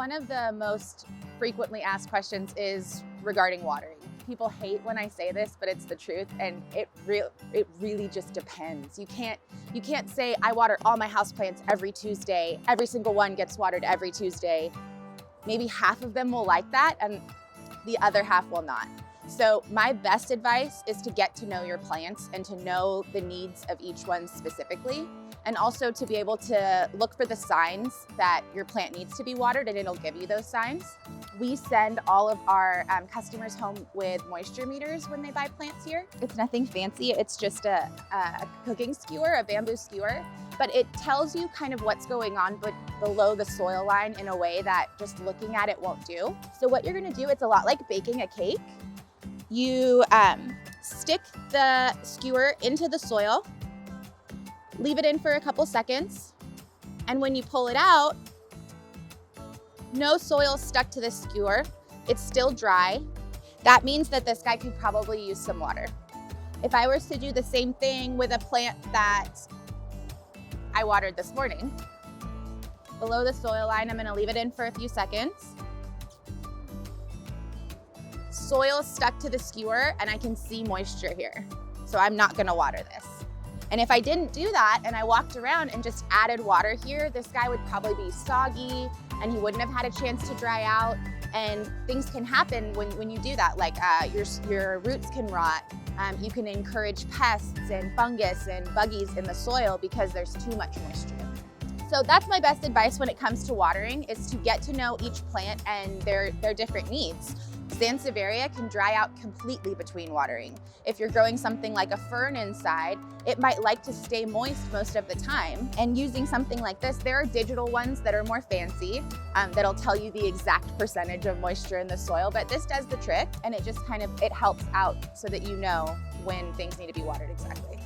One of the most frequently asked questions is regarding watering. People hate when I say this, but it's the truth, and it really just depends. You can't say I water all my houseplants every Tuesday. Every single one gets watered every Tuesday. Maybe half of them will like that, and the other half will not. So my best advice is to get to know your plants and to know the needs of each one specifically, and also to be able to look for the signs that your plant needs to be watered, and it'll give you those signs. We send all of our customers home with moisture meters when they buy plants here. It's nothing fancy, it's just a cooking skewer, a bamboo skewer, but it tells you kind of what's going on below the soil line in a way that just looking at it won't do. So what you're gonna do, it's a lot like baking a cake. You stick the skewer into the soil, leave it in for a couple seconds, and when you pull it out, no soil stuck to the skewer. It's still dry. That means that this guy could probably use some water. If I were to do the same thing with a plant that I watered this morning, below the soil line, I'm gonna leave it in for a few seconds. Soil stuck to the skewer and I can see moisture here. So I'm not gonna water this. And if I didn't do that and I walked around and just added water here, this guy would probably be soggy and he wouldn't have had a chance to dry out. And things can happen when you do that, like your roots can rot. You can encourage pests and fungus and buggies in the soil because there's too much moisture. So that's my best advice when it comes to watering, is to get to know each plant and their different needs. Sansevieria can dry out completely between watering. If you're growing something like a fern inside, it might like to stay moist most of the time. And using something like this, there are digital ones that are more fancy, that'll tell you the exact percentage of moisture in the soil, but this does the trick, and it just it helps out so that you know when things need to be watered exactly.